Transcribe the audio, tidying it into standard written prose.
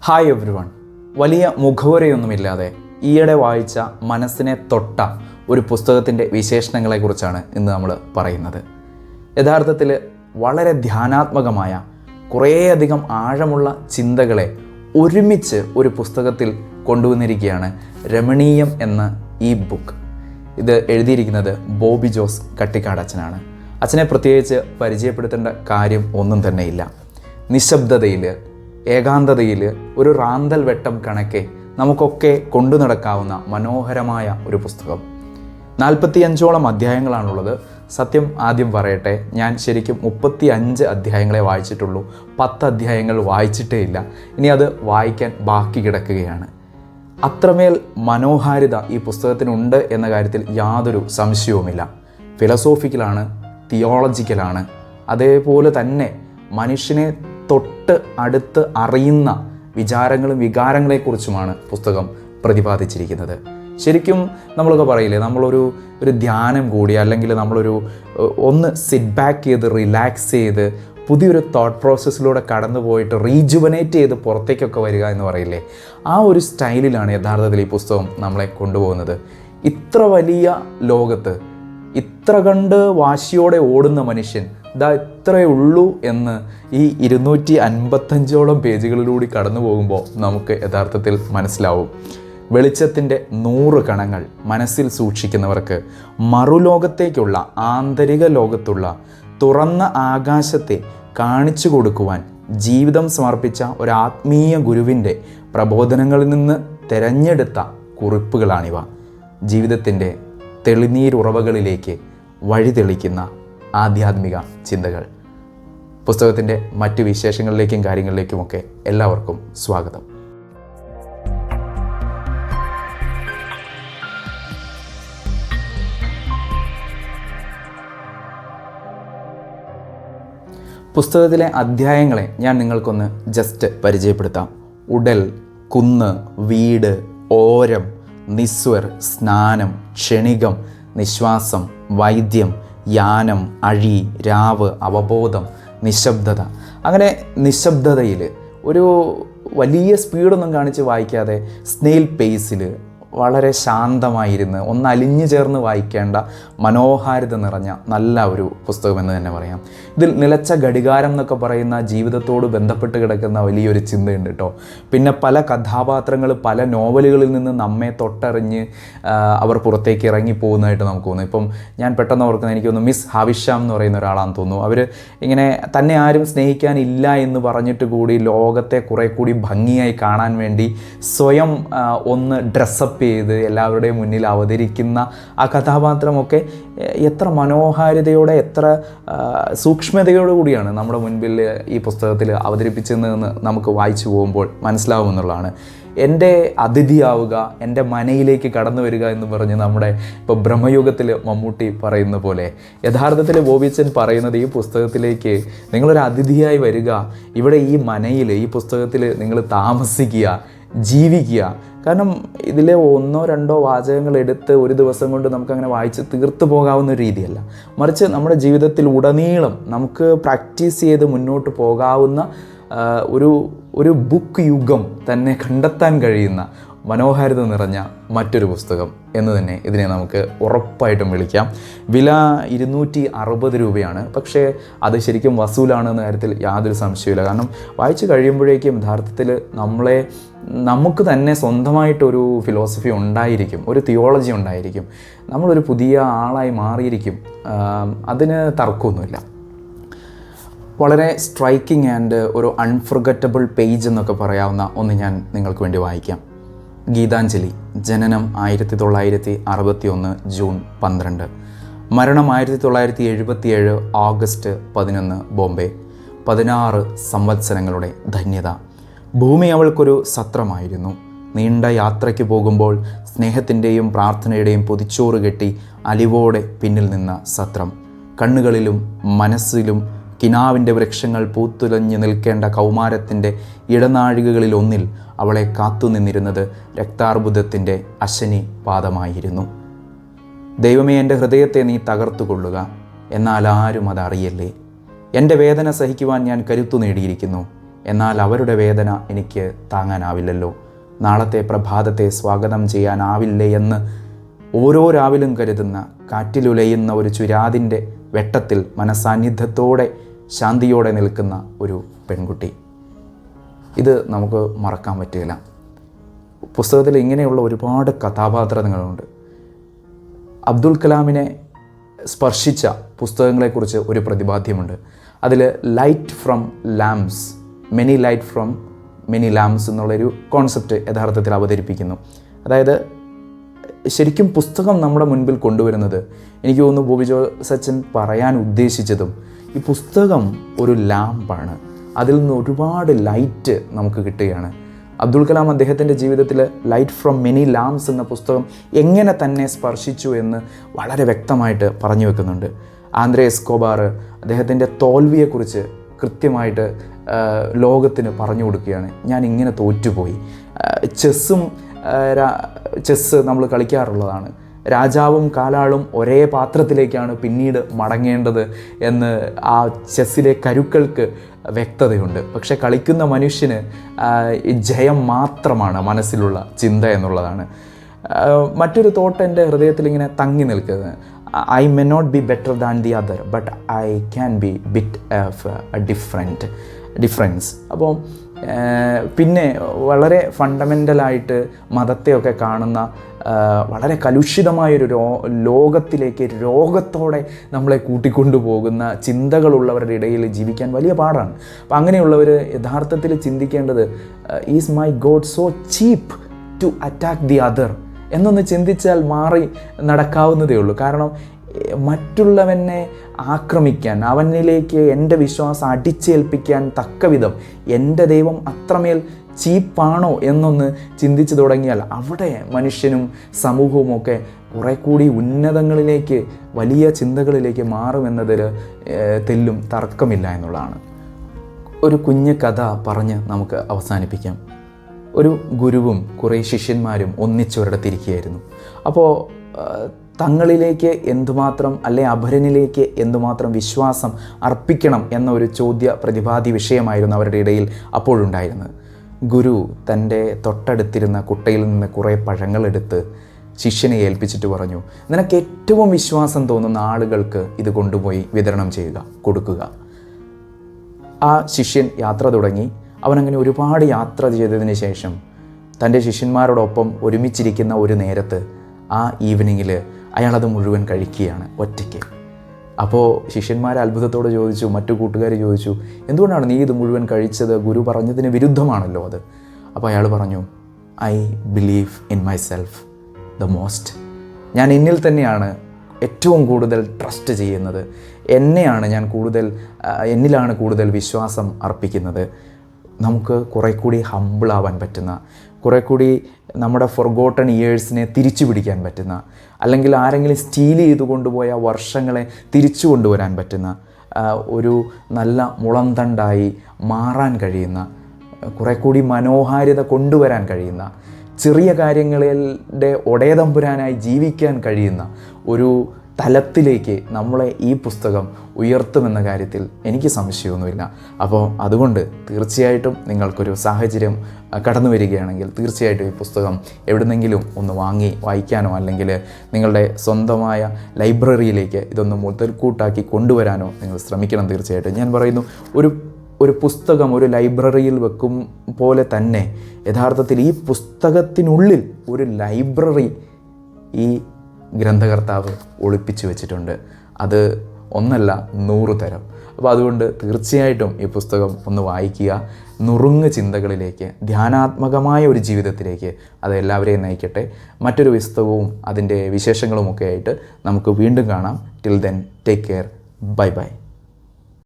Hi every one. വലിയ മുഖവുരയൊന്നുമില്ലാതെ ഈയിടെ വായിച്ച മനസ്സിനെ തൊട്ട ഒരു പുസ്തകത്തിൻ്റെ വിശേഷണങ്ങളെക്കുറിച്ചാണ് ഇന്ന് നമ്മൾ പറയുന്നത്. യഥാർത്ഥത്തിൽ വളരെ ധ്യാനാത്മകമായ കുറേയധികം ആഴമുള്ള ചിന്തകളെ ഒരുമിച്ച് ഒരു പുസ്തകത്തിൽ കൊണ്ടുവന്നിരിക്കുകയാണ് രമണീയം എന്ന ഈ ബുക്ക്. ഇത് എഴുതിയിരിക്കുന്നത് ബോബി ജോസ് കട്ടിക്കാട് അച്ഛനാണ്. അച്ഛനെ പ്രത്യേകിച്ച് പരിചയപ്പെടുത്തേണ്ട കാര്യം ഒന്നും തന്നെയില്ല. നിശബ്ദതയിൽ, ഏകാന്തതയിൽ ഒരു റാന്തൽ വെട്ടം കണക്കെ നമുക്കൊക്കെ കൊണ്ടു നടക്കാവുന്ന മനോഹരമായ ഒരു പുസ്തകം. 45ഓളം അധ്യായങ്ങളാണുള്ളത്. സത്യം ആദ്യം പറയട്ടെ, ഞാൻ ശരിക്കും 35 അധ്യായങ്ങളെ വായിച്ചിട്ടുള്ളൂ. 10 അധ്യായങ്ങൾ വായിച്ചിട്ടേ ഇല്ല. ഇനി അത് വായിക്കാൻ ബാക്കി കിടക്കുകയാണ്. അത്രമേൽ മനോഹാരിത ഈ പുസ്തകത്തിനുണ്ട് എന്ന കാര്യത്തിൽ യാതൊരു സംശയവുമില്ല. ഫിലോസോഫിക്കലാണ്, തിയോളജിക്കലാണ്, അതേപോലെ തന്നെ മനുഷ്യനെ തൊട്ട് അടുത്ത് അറിയുന്ന വിചാരങ്ങളും വികാരങ്ങളെക്കുറിച്ചുമാണ് പുസ്തകം പ്രതിപാദിച്ചിരിക്കുന്നത്. ശരിക്കും നമ്മളൊക്കെ പറയില്ലേ, നമ്മളൊരു ധ്യാനം കൂടി, അല്ലെങ്കിൽ ഒന്ന് സിറ്റ് ബാക്ക് ചെയ്ത് റിലാക്സ് ചെയ്ത് പുതിയൊരു തോട്ട് പ്രോസസ്സിലൂടെ കടന്നു പോയിട്ട് റീജുവനേറ്റ് ചെയ്ത് പുറത്തേക്കൊക്കെ വരിക എന്ന് പറയില്ലേ, ആ ഒരു സ്റ്റൈലിലാണ് യഥാർത്ഥത്തിൽ ഈ പുസ്തകം നമ്മളെ കൊണ്ടുപോകുന്നത്. ഇത്ര വലിയ ലോകത്ത് ഇത്ര കണ്ട് വാശിയോടെ ഓടുന്ന മനുഷ്യൻ ഇതാ ഇത്രയേ ഉള്ളൂ എന്ന് ഈ 255ഓളം പേജുകളിലൂടെ കടന്നു പോകുമ്പോൾ നമുക്ക് യഥാർത്ഥത്തിൽ മനസ്സിലാവും. വെളിച്ചത്തിൻ്റെ 100 കണങ്ങൾ മനസ്സിൽ സൂക്ഷിക്കുന്നവർക്ക് മറുലോകത്തേക്കുള്ള, ആന്തരിക ലോകത്തുള്ള തുറന്ന ആകാശത്തെ കാണിച്ചു കൊടുക്കുവാൻ ജീവിതം സമർപ്പിച്ച ഒരു ആത്മീയ ഗുരുവിൻ്റെ പ്രബോധനങ്ങളിൽ നിന്ന് തിരഞ്ഞെടുത്ത കുറിപ്പുകളാണിവ. ജീവിതത്തിൻ്റെ തെളിനീരുറവകളിലേക്ക് വഴിതെളിക്കുന്ന ആധ്യാത്മിക ചിന്തകൾ. പുസ്തകത്തിൻ്റെ മറ്റു വിശേഷങ്ങളിലേക്കും കാര്യങ്ങളിലേക്കുമൊക്കെ എല്ലാവർക്കും സ്വാഗതം. പുസ്തകത്തിലെ അധ്യായങ്ങളെ ഞാൻ നിങ്ങൾക്കൊന്ന് ജസ്റ്റ് പരിചയപ്പെടുത്താം. ഉടൽ, കുന്ന്, വീട്, ഓരം, നിസ്വർ, സ്നാനം, ക്ഷണികം, നിശ്വാസം, വൈദ്യം, യാനം, അഴി, രാവ്, അവബോധം, നിശബ്ദത. അങ്ങനെ നിശബ്ദതയിൽ ഒരു വലിയ സ്പീഡൊന്നും കാണിച്ച് വായിക്കാതെ സ്നെയിൽ പേസിൽ വളരെ ശാന്തമായിരുന്ന് ഒന്ന് അലിഞ്ഞു ചേർന്ന് വായിക്കേണ്ട മനോഹാരിത നിറഞ്ഞ നല്ല ഒരു പുസ്തകമെന്ന് തന്നെ പറയാം. ഇതിൽ നിലച്ച ഘടികാരം എന്നൊക്കെ പറയുന്ന ജീവിതത്തോട് ബന്ധപ്പെട്ട് കിടക്കുന്ന വലിയൊരു ചിന്തയുണ്ട് കേട്ടോ. പിന്നെ പല കഥാപാത്രങ്ങൾ പല നോവലുകളിൽ നിന്ന് നമ്മെ തൊട്ടറിഞ്ഞ് അവർ പുറത്തേക്ക് ഇറങ്ങി പോകുന്നതായിട്ട് നമുക്ക് തോന്നുന്നു. ഇപ്പം ഞാൻ പെട്ടെന്ന് ഓർക്കുന്നത്, എനിക്ക് തോന്നുന്നു മിസ് ഹാവിഷാം എന്ന് പറയുന്ന ഒരാളാണെന്ന് തോന്നുന്നു. അവർ ഇങ്ങനെ തന്നെ ആരും സ്നേഹിക്കാനില്ല എന്ന് പറഞ്ഞിട്ട് കൂടി ലോകത്തെ കുറേ കൂടി ഭംഗിയായി കാണാൻ വേണ്ടി സ്വയം ഒന്ന് ഡ്രസ്സപ്പ് ചെയ്ത് എല്ലാവരുടെയും മുന്നിൽ അവതരിക്കുന്ന ആ കഥാപാത്രമൊക്കെ എത്ര മനോഹാരിതയോടെ, എത്ര സൂക്ഷ്മതയോടു കൂടിയാണ് നമ്മുടെ മുൻപിൽ ഈ പുസ്തകത്തിൽ അവതരിപ്പിച്ചതെന്ന് നമുക്ക് വായിച്ചു പോകുമ്പോൾ മനസ്സിലാവുമെന്നുള്ളതാണ്. എൻ്റെ അതിഥിയാവുക, എൻ്റെ മനയിലേക്ക് കടന്നു വരിക എന്ന് പറഞ്ഞ് നമ്മുടെ ഇപ്പോൾ ബ്രഹ്മയുഗത്തിൽ മമ്മൂട്ടി പറയുന്ന പോലെ യഥാർത്ഥത്തിൽ ബോബിച്ചൻ പറയുന്നത്, ഈ പുസ്തകത്തിലേക്ക് നിങ്ങളൊരു അതിഥിയായി വരിക, ഇവിടെ ഈ മനയിൽ, ഈ പുസ്തകത്തിൽ നിങ്ങൾ താമസിക്കുക, ജീവിക്കുക. കാരണം ഇതിലെ 1-2 വാചകങ്ങൾ എടുത്ത് ഒരു ദിവസം കൊണ്ട് നമുക്കങ്ങനെ വായിച്ച് തീർത്തു പോകാവുന്ന ഒരു രീതിയല്ല. മറിച്ച് നമ്മുടെ ജീവിതത്തിൽ ഉടനീളം നമുക്ക് പ്രാക്ടീസ് ചെയ്ത് മുന്നോട്ട് പോകാവുന്ന ഒരു ബുക്ക് യുഗം തന്നെ കണ്ടെത്താൻ കഴിയുന്ന മനോഹാരിത നിറഞ്ഞ മറ്റൊരു പുസ്തകം എന്ന് തന്നെ ഇതിനെ നമുക്ക് ഉറപ്പായിട്ടും വിളിക്കാം. വില 260 രൂപയാണ്. പക്ഷേ അത് ശരിക്കും വസൂലാണെന്ന കാര്യത്തിൽ യാതൊരു സംശയമില്ല. കാരണം വായിച്ചു കഴിയുമ്പോഴേക്കും യഥാർത്ഥത്തിൽ നമുക്ക് തന്നെ സ്വന്തമായിട്ടൊരു ഫിലോസഫി ഉണ്ടായിരിക്കും, ഒരു തിയോളജി ഉണ്ടായിരിക്കും, നമ്മളൊരു പുതിയ ആളായി മാറിയിരിക്കും. അതിന് തർക്കമൊന്നുമില്ല. വളരെ സ്ട്രൈക്കിംഗ് ആൻഡ് ഒരു അൺഫർഗറ്റബിൾ പേജ് എന്നൊക്കെ പറയാവുന്ന ഒന്ന് ഞാൻ നിങ്ങൾക്ക് വേണ്ടി വായിക്കാം. ഗീതാഞ്ജലി. ജനനം 1961 ജൂൺ 12, മരണം 1977 ഓഗസ്റ്റ് 11 ബോംബെ. 16 സംവത്സരങ്ങളുടെ ധന്യത. ഭൂമി അവൾക്കൊരു സത്രമായിരുന്നു. നീണ്ട യാത്രയ്ക്ക് പോകുമ്പോൾ സ്നേഹത്തിൻ്റെയും പ്രാർത്ഥനയുടെയും പൊതിച്ചോറ് കെട്ടി അലിവോടെ പിന്നിൽ നിന്ന സത്രം. കണ്ണുകളിലും മനസ്സിലും കിനാവിൻ്റെ വൃക്ഷങ്ങൾ പൂത്തുലഞ്ഞു നിൽക്കേണ്ട കൗമാരത്തിൻ്റെ ഇടനാഴികകളിലൊന്നിൽ അവളെ കാത്തുനിന്നിരുന്നത് രക്താർബുദത്തിൻ്റെ അശനി പാദമായിരുന്നു. ദൈവമേ, എൻ്റെ ഹൃദയത്തെ നീ തകർത്തുകൊള്ളുക, എന്നാൽ ആരും അതറിയല്ലേ. എൻ്റെ വേദന സഹിക്കുവാൻ ഞാൻ കരുത്തു നേടിയിരിക്കുന്നു. എന്നാൽ അവരുടെ വേദന എനിക്ക് താങ്ങാനാവില്ലല്ലോ. നാളത്തെ പ്രഭാതത്തെ സ്വാഗതം ചെയ്യാനാവില്ലേ എന്ന് ഓരോ രാവിലും കരുതുന്ന, കാറ്റിലുലയുന്ന ഒരു ചുരാതിൻ്റെ വെട്ടത്തിൽ മനസാന്നിധ്യത്തോടെ ശാന്തിയോടെ നിൽക്കുന്ന ഒരു പെൺകുട്ടി. ഇത് നമുക്ക് മറക്കാൻ പറ്റില്ല. പുസ്തകത്തിൽ ഇങ്ങനെയുള്ള ഒരുപാട് കഥാപാത്രങ്ങളുണ്ട്. അബ്ദുൽ കലാമിനെ സ്പർശിച്ച പുസ്തകങ്ങളെക്കുറിച്ച് ഒരു പ്രതിപാദ്യമുണ്ട്. അതിൽ light from lamps, many light from many lamps എന്നുള്ളൊരു കോൺസെപ്റ്റ് യഥാർത്ഥത്തിൽ അവതരിപ്പിക്കുന്നു. അതായത് ശരിക്കും പുസ്തകം നമ്മുടെ മുൻപിൽ കൊണ്ടുവരുന്നത്, എനിക്ക് തോന്നുന്നു ബോബി സച്ചിൻ പറയാൻ ഉദ്ദേശിച്ചതും, ഈ പുസ്തകം ഒരു ലാമ്പാണ്. അതിൽ നിന്ന് ഒരുപാട് ലൈറ്റ് നമുക്ക് കിട്ടുകയാണ്. അബ്ദുൽ കലാം അദ്ദേഹത്തിൻ്റെ ജീവിതത്തിൽ ലൈറ്റ് ഫ്രം മെനി ലാംപ്സ് എന്ന പുസ്തകം എങ്ങനെ തന്നെ സ്പർശിച്ചു എന്ന് വളരെ വ്യക്തമായിട്ട് പറഞ്ഞു വെക്കുന്നുണ്ട്. ആന്ദ്രേ എസ്കോബാർ അദ്ദേഹത്തിൻ്റെ തോൽവിയെക്കുറിച്ച് കൃത്യമായിട്ട് ലോകത്തിന് പറഞ്ഞു കൊടുക്കുകയാണ്. ഞാൻ ഇങ്ങനെ തോറ്റുപോയി. ചെസ്സ് നമ്മൾ കളിക്കാറുള്ളതാണ്. രാജാവും കാലാളും ഒരേ പാത്രത്തിലേക്കാണ് പിന്നീട് മടങ്ങേണ്ടത് എന്ന് ആ ചെസ്സിലെ കരുക്കൾക്ക് വ്യക്തതയുണ്ട്. പക്ഷെ കളിക്കുന്ന മനുഷ്യന് ജയം മാത്രമാണ് മനസ്സിലുള്ള ചിന്ത എന്നുള്ളതാണ്. മറ്റൊരു തോട്ട് എൻ്റെ ഹൃദയത്തിൽ ഇങ്ങനെ തങ്ങി നിൽക്കുന്നത്, I may not be better than the other but I can be bit of a difference. അപ്പോൾ പിന്നെ വളരെ ഫണ്ടമെൻ്റലായിട്ട് മതത്തെയൊക്കെ കാണുന്ന വളരെ കലുഷിതമായൊരു ലോകത്തിലേക്ക് രോഗത്തോടെ നമ്മളെ കൂട്ടിക്കൊണ്ടു പോകുന്ന ചിന്തകളുള്ളവരുടെ ഇടയിൽ ജീവിക്കാൻ വലിയ പാടാണ്. അപ്പം അങ്ങനെയുള്ളവർ യഥാർത്ഥത്തിൽ ചിന്തിക്കേണ്ടത്, is my god so cheap to attack the other എന്നൊന്ന് ചിന്തിച്ചാൽ മാറി നടക്കാവുന്നതേ ഉള്ളൂ. കാരണം മറ്റുള്ളവനെ ആക്രമിക്കാൻ, അവനിലേക്ക് എൻ്റെ വിശ്വാസം അടിച്ചേൽപ്പിക്കാൻ തക്ക വിധം എൻ്റെ ദൈവം അത്രമേൽ ചീപ്പാണോ എന്നൊന്ന് ചിന്തിച്ചു തുടങ്ങിയാൽ അവിടെ മനുഷ്യനും സമൂഹവും ഒക്കെ കുറെ കൂടി ഉന്നതങ്ങളിലേക്ക്, വലിയ ചിന്തകളിലേക്ക് മാറുമെന്നതിൽ തെല്ലും തർക്കമില്ല എന്നുള്ളതാണ്. ഒരു കുഞ്ഞു കഥ പറഞ്ഞ് നമുക്ക് അവസാനിപ്പിക്കാം. ഒരു ഗുരുവും കുറേ ശിഷ്യന്മാരും ഒന്നിച്ചൊരിടത്തിരിക്കുകയായിരുന്നു. അപ്പോൾ തങ്ങളിലേക്ക് എന്തുമാത്രം, അല്ലെ അപരനിലേക്ക് എന്തുമാത്രം വിശ്വാസം അർപ്പിക്കണം എന്ന ഒരു ചോദ്യ പ്രതിപാദ്യ വിഷയമായിരുന്നു അവരുടെ ഇടയിൽ അപ്പോഴുണ്ടായിരുന്നത്. ഗുരു തൻ്റെ തൊട്ടടുത്തിരുന്ന കുട്ടയിൽ നിന്ന് കുറേ പഴങ്ങളെടുത്ത് ശിഷ്യനെ ഏൽപ്പിച്ചിട്ട് പറഞ്ഞു, നിനക്ക് ഏറ്റവും വിശ്വാസം തോന്നുന്ന ആളുകൾക്ക് ഇത് കൊണ്ടുപോയി വിതരണം ചെയ്യുക, കൊടുക്കുക. ആ ശിഷ്യൻ യാത്ര തുടങ്ങി. അവനങ്ങനെ ഒരുപാട് യാത്ര ചെയ്തതിന് ശേഷം തൻ്റെ ശിഷ്യന്മാരോടൊപ്പം ഒരുമിച്ചിരിക്കുന്ന ഒരു നേരത്ത് ആ ഈവനിങ്ങിൽ അയാളത് മുഴുവൻ കഴിക്കുകയാണ് ഒറ്റയ്ക്ക്. അപ്പോൾ ശിഷ്യന്മാർ അത്ഭുതത്തോടെ ചോദിച്ചു, മറ്റു കൂട്ടുകാർ ചോദിച്ചു, എന്തുകൊണ്ടാണ് നീ ഇത് മുഴുവൻ കഴിച്ചത്? ഗുരു പറഞ്ഞതിന് വിരുദ്ധമാണല്ലോ അത്. അപ്പോൾ അയാൾ പറഞ്ഞു, I believe in my self the most. ഞാൻ എന്നിൽ തന്നെയാണ് ഏറ്റവും കൂടുതൽ ട്രസ്റ്റ് ചെയ്യുന്നത്. എന്നിലാണ് കൂടുതൽ വിശ്വാസം അർപ്പിക്കുന്നത്. നമുക്ക് കുറേ കൂടി ഹമ്പിളാവാൻ പറ്റുന്ന, കുറേ കൂടി നമ്മുടെ ഫൊർഗോട്ടൺ ഇയേഴ്സിനെ തിരിച്ചു പിടിക്കാൻ പറ്റുന്ന, അല്ലെങ്കിൽ ആരെങ്കിലും സ്റ്റീൽ ചെയ്ത് കൊണ്ടുപോയ വർഷങ്ങളെ തിരിച്ചു കൊണ്ടുവരാൻ പറ്റുന്ന ഒരു നല്ല മുളന്തണ്ടായി മാറാൻ കഴിയുന്ന, കുറേ കൂടി മനോഹാരിത കൊണ്ടുവരാൻ കഴിയുന്ന, ചെറിയ കാര്യങ്ങളുടെ ഒടേതമ്പുരാനായി ജീവിക്കാൻ കഴിയുന്ന ഒരു തലത്തിലേക്ക് നമ്മളെ ഈ പുസ്തകം ഉയർത്തുമെന്ന കാര്യത്തിൽ എനിക്ക് സംശയമൊന്നുമില്ല. അപ്പോൾ അതുകൊണ്ട് തീർച്ചയായിട്ടും നിങ്ങൾക്കൊരു സാഹചര്യം കടന്നു വരികയാണെങ്കിൽ തീർച്ചയായിട്ടും ഈ പുസ്തകം എവിടുന്നെങ്കിലും ഒന്ന് വാങ്ങി വായിക്കാനോ, അല്ലെങ്കിൽ നിങ്ങളുടെ സ്വന്തമായ ലൈബ്രറിയിലേക്ക് ഇതൊന്ന് മുതൽക്കൂട്ടാക്കി കൊണ്ടുവരാനോ നിങ്ങൾ ശ്രമിക്കണം. തീർച്ചയായിട്ടും ഞാൻ പറയുന്നു, ഒരു പുസ്തകം ഒരു ലൈബ്രറിയിൽ വെക്കും പോലെ തന്നെ യഥാർത്ഥത്തിൽ ഈ പുസ്തകത്തിനുള്ളിൽ ഒരു ലൈബ്രറി ഈ ഗ്രന്ഥകർത്താവ് ഒളിപ്പിച്ചു വെച്ചിട്ടുണ്ട്. അത് ഒന്നല്ല 100 തരം. അപ്പോൾ അതുകൊണ്ട് തീർച്ചയായിട്ടും ഈ പുസ്തകം ഒന്ന് വായിക്കുക. നുറുങ്ങ് ചിന്തകളിലേക്ക്, ധ്യാനാത്മകമായ ഒരു ജീവിതത്തിലേക്ക് അത് എല്ലാവരെയും നയിക്കട്ടെ. മറ്റൊരു പുസ്തകവും അതിൻ്റെ വിശേഷങ്ങളുമൊക്കെ ആയിട്ട് നമുക്ക് വീണ്ടും കാണാം. Till then, take care. Bye bye.